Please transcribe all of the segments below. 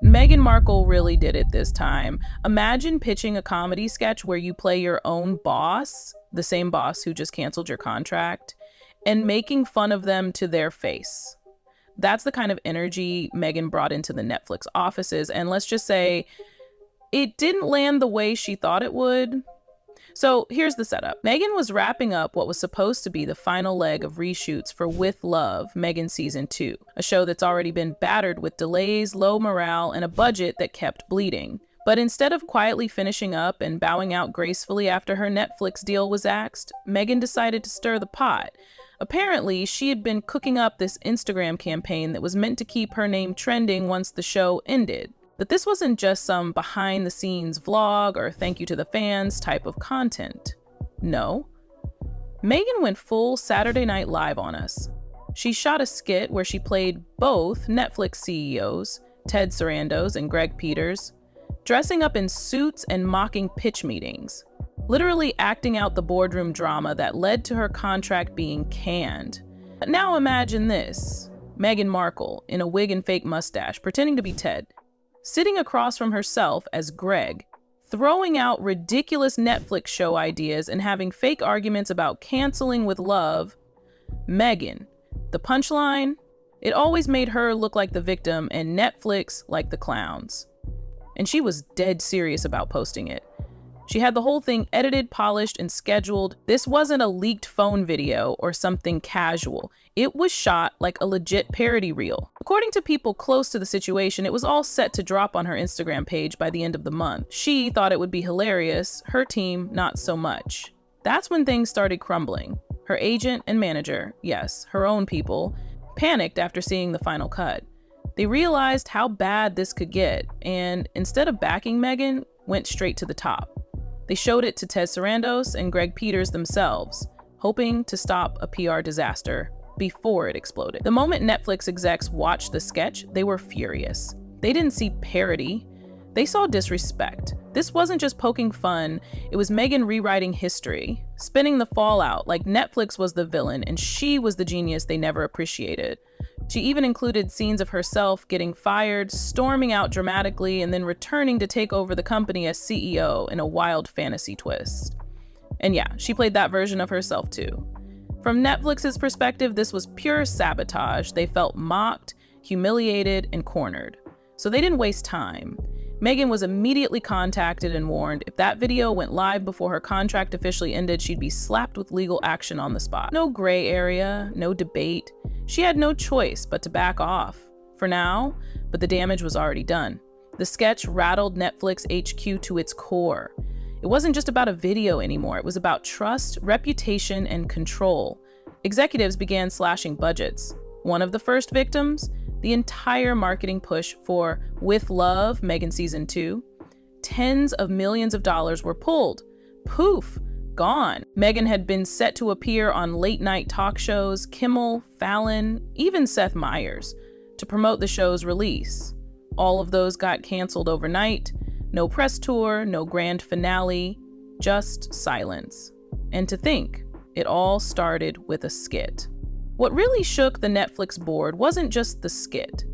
Meghan Markle really did it this time. Imagine pitching a comedy sketch where you play your own boss, the same boss who just canceled your contract, and making fun of them to their face. That's the kind of energy Meghan brought into the Netflix offices, and let's just say it didn't land the way she thought it would. So here's the setup. Meghan was wrapping up what was supposed to be the final leg of reshoots for With Love, Meghan Season 2, a show that's already been battered with delays, low morale, and a budget that kept bleeding. But instead of quietly finishing up and bowing out gracefully after her Netflix deal was axed, Meghan decided to stir the pot. Apparently, she had been cooking up this Instagram campaign that was meant to keep her name trending once the show ended. But this wasn't just some behind-the-scenes vlog or thank you to the fans type of content. No. Meghan went full Saturday Night Live on us. She shot a skit where she played both Netflix CEOs, Ted Sarandos and Greg Peters, dressing up in suits and mocking pitch meetings, literally acting out the boardroom drama that led to her contract being canned. But now imagine this: Meghan Markle in a wig and fake mustache, pretending to be Ted, sitting across from herself as Greg, throwing out ridiculous Netflix show ideas and having fake arguments about canceling With Love. Meghan, the punchline? It always made her look like the victim and Netflix like the clowns. And she was dead serious about posting it. She had the whole thing edited, polished, and scheduled. This wasn't a leaked phone video or something casual. It was shot like a legit parody reel. According to people close to the situation, it was all set to drop on her Instagram page by the end of the month. She thought it would be hilarious, her team not so much. That's when things started crumbling. Her agent and manager, yes, her own people, panicked after seeing the final cut. They realized how bad this could get, and instead of backing Meghan, went straight to the top. They showed it to Ted Sarandos and Greg Peters themselves, hoping to stop a PR disaster before it exploded. The moment Netflix execs watched the sketch, they were furious. They didn't see parody, they saw disrespect. This wasn't just poking fun, it was Meghan rewriting history, spinning the fallout like Netflix was the villain and she was the genius they never appreciated. She even included scenes of herself getting fired, storming out dramatically, and then returning to take over the company as CEO in a wild fantasy twist. And yeah, she played that version of herself too. From Netflix's perspective, this was pure sabotage. They felt mocked, humiliated, and cornered. So they didn't waste time. Meghan was immediately contacted and warned if that video went live before her contract officially ended, she'd be slapped with legal action on the spot. No gray area, no debate. She had no choice but to back off. For now, but the damage was already done. The sketch rattled Netflix HQ to its core. It wasn't just about a video anymore. It was about trust, reputation, and control. Executives began slashing budgets. One of the first victims? The entire marketing push for With Love, Meghan Season 2. Tens of millions of dollars were pulled. Poof, gone. Meghan had been set to appear on late-night talk shows, Kimmel, Fallon, even Seth Meyers, to promote the show's release. All of those got canceled overnight. No press tour, no grand finale, just silence. And to think, it all started with a skit. What really shook the Netflix board wasn't just the skit.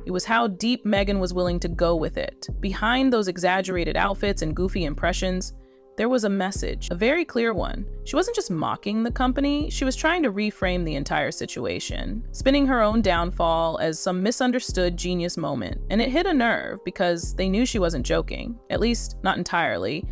It was how deep Meghan was willing to go with it. Behind those exaggerated outfits and goofy impressions, there was a message, a very clear one. She wasn't just mocking the company, she was trying to reframe the entire situation, spinning her own downfall as some misunderstood genius moment. And it hit a nerve because they knew she wasn't joking, at least not entirely.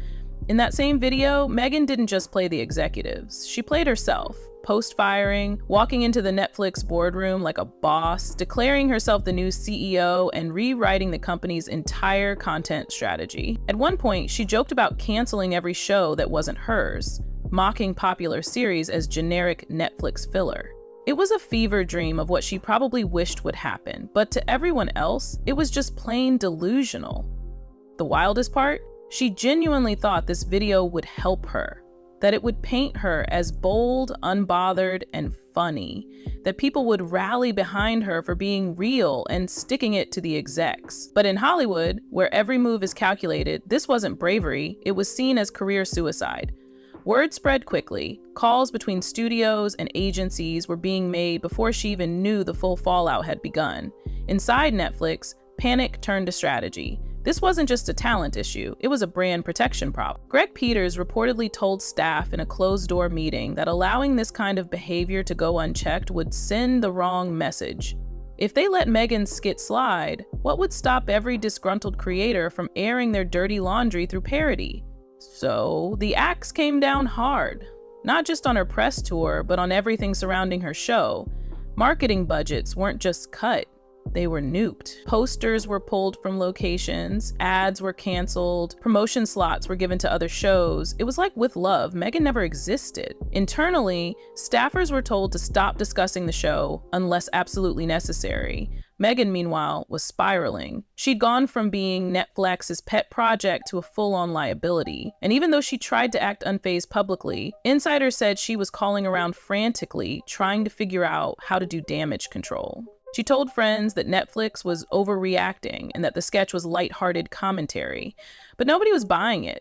In that same video, Meghan didn't just play the executives, she played herself. Post-firing, walking into the Netflix boardroom like a boss, declaring herself the new CEO, and rewriting the company's entire content strategy. At one point, she joked about canceling every show that wasn't hers, mocking popular series as generic Netflix filler. It was a fever dream of what she probably wished would happen, but to everyone else, it was just plain delusional. The wildest part? She genuinely thought this video would help her. That it would paint her as bold, unbothered, and funny, that people would rally behind her for being real and sticking it to the execs. But in Hollywood, where every move is calculated, this wasn't bravery, it was seen as career suicide. Word spread quickly. Calls between studios and agencies were being made before she even knew the full fallout had begun. Inside Netflix, Panic turned to strategy. This wasn't just a talent issue, it was a brand protection problem. Greg Peters reportedly told staff in a closed-door meeting that allowing this kind of behavior to go unchecked would send the wrong message. If they let Meghan's skit slide, what would stop every disgruntled creator from airing their dirty laundry through parody? So the axe came down hard, not just on her press tour, but on everything surrounding her show. Marketing budgets weren't just cut, they were nuked. Posters were pulled from locations, ads were canceled, promotion slots were given to other shows. It was like With Love, Meghan never existed. Internally, staffers were told to stop discussing the show unless absolutely necessary. Meghan, meanwhile, was spiraling. She'd gone from being Netflix's pet project to a full-on liability. And even though she tried to act unfazed publicly, insiders said she was calling around frantically, trying to figure out how to do damage control. She told friends that Netflix was overreacting and that the sketch was lighthearted commentary, but nobody was buying it.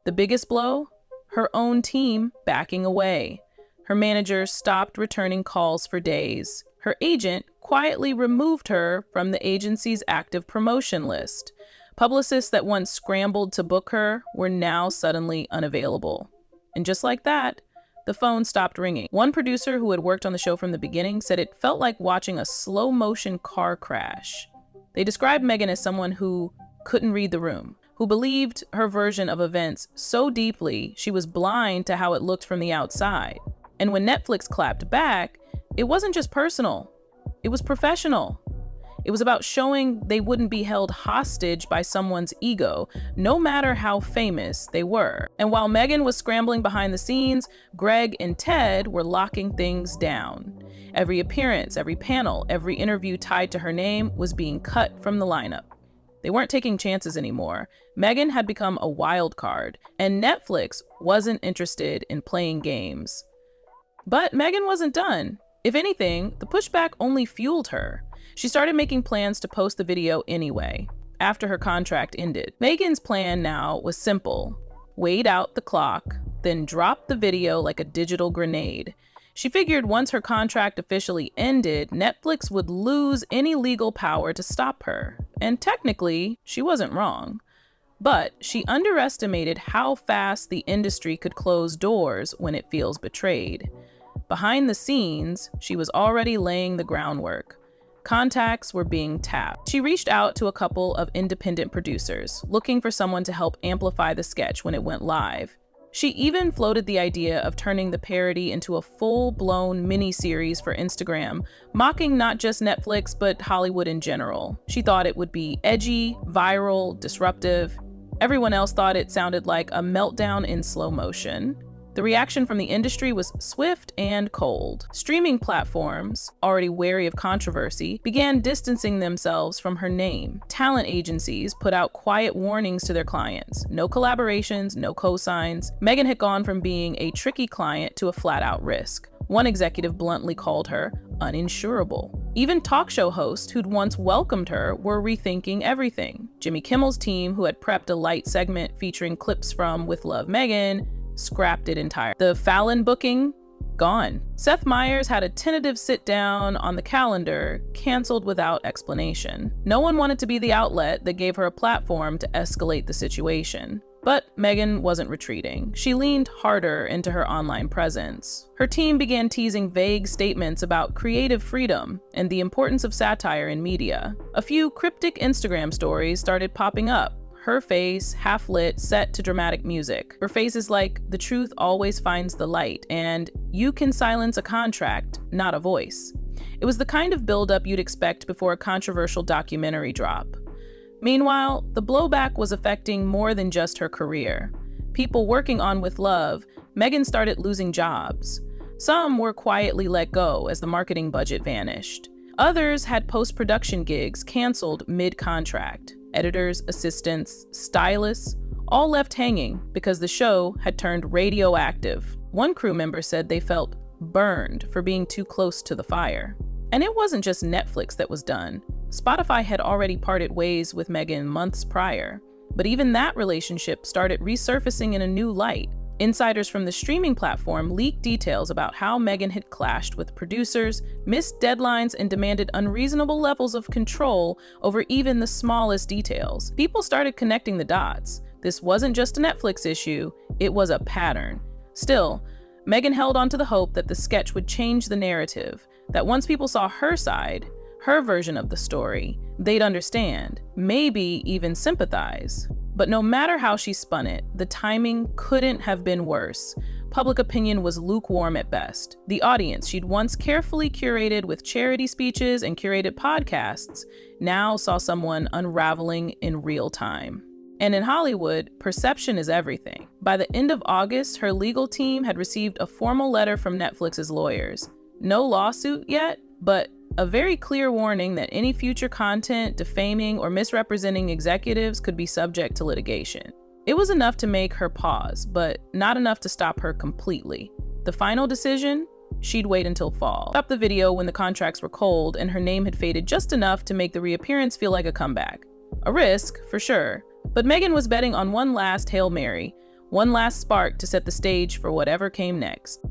The biggest blow? Her own team backing away. Her manager stopped returning calls for days. Her agent quietly removed her from the agency's active promotion list. Publicists that once scrambled to book her were now suddenly unavailable. And just like that, the phone stopped ringing. One producer who had worked on the show from the beginning said it felt like watching a slow-motion car crash. They described Meghan as someone who couldn't read the room, who believed her version of events so deeply she was blind to how it looked from the outside. And when Netflix clapped back, it wasn't just personal, it was professional. It was about showing they wouldn't be held hostage by someone's ego, no matter how famous they were. And while Meghan was scrambling behind the scenes, Greg and Ted were locking things down. Every appearance, every panel, every interview tied to her name was being cut from the lineup. They weren't taking chances anymore. Meghan had become a wild card, and Netflix wasn't interested in playing games. But Meghan wasn't done. If anything, the pushback only fueled her. She started making plans to post the video anyway, after her contract ended. Meghan's plan now was simple. Wait out the clock, then drop the video like a digital grenade. She figured once her contract officially ended, Netflix would lose any legal power to stop her. And technically, she wasn't wrong. But she underestimated how fast the industry could close doors when it feels betrayed. Behind the scenes, she was already laying the groundwork. Contacts were being tapped. She reached out to a couple of independent producers, looking for someone to help amplify the sketch when it went live. She even floated the idea of turning the parody into a full-blown mini-series for Instagram, mocking not just Netflix, but Hollywood in general. She thought it would be edgy, viral, disruptive. Everyone else thought it sounded like a meltdown in slow motion. The reaction from the industry was swift and cold. Streaming platforms, already wary of controversy, began distancing themselves from her name. Talent agencies put out quiet warnings to their clients. No collaborations, no cosigns. Meghan had gone from being a tricky client to a flat-out risk. One executive bluntly called her uninsurable. Even talk show hosts who'd once welcomed her were rethinking everything. Jimmy Kimmel's team, who had prepped a light segment featuring clips from With Love, Meghan, scrapped it entirely. The Fallon booking, gone. Seth Meyers had a tentative sit-down on the calendar, canceled without explanation. No one wanted to be the outlet that gave her a platform to escalate the situation. But Meghan wasn't retreating. She leaned harder into her online presence. Her team began teasing vague statements about creative freedom and the importance of satire in media. A few cryptic Instagram stories started popping up. Her face, half lit, set to dramatic music. Her face is like, "The truth always finds the light," and "You can silence a contract, not a voice." It was the kind of buildup you'd expect before a controversial documentary drop. Meanwhile, the blowback was affecting more than just her career. People working on With Love, Meghan started losing jobs. Some were quietly let go as the marketing budget vanished. Others had post-production gigs canceled mid-contract. Editors, assistants, stylists, all left hanging because the show had turned radioactive. One crew member said they felt burned for being too close to the fire. And it wasn't just Netflix that was done. Spotify had already parted ways with Meghan months prior, but even that relationship started resurfacing in a new light. Insiders from the streaming platform leaked details about how Meghan had clashed with producers, missed deadlines, and demanded unreasonable levels of control over even the smallest details. People started connecting the dots. This wasn't just a Netflix issue, it was a pattern. Still, Meghan held on to the hope that the sketch would change the narrative, that once people saw her side, her version of the story, they'd understand, maybe even sympathize. But no matter how she spun it, the timing couldn't have been worse. Public opinion was lukewarm at best. The audience she'd once carefully curated with charity speeches and curated podcasts now saw someone unraveling in real time. And in Hollywood, perception is everything. By the end of August, her legal team had received a formal letter from Netflix's lawyers. No lawsuit yet, but a very clear warning that any future content defaming or misrepresenting executives could be subject to litigation. It was enough to make her pause, but not enough to stop her completely. The final decision? She'd wait until fall. Stop the video when the contracts were cold and her name had faded just enough to make the reappearance feel like a comeback. A risk, for sure, but Meghan was betting on one last Hail Mary, one last spark to set the stage for whatever came next.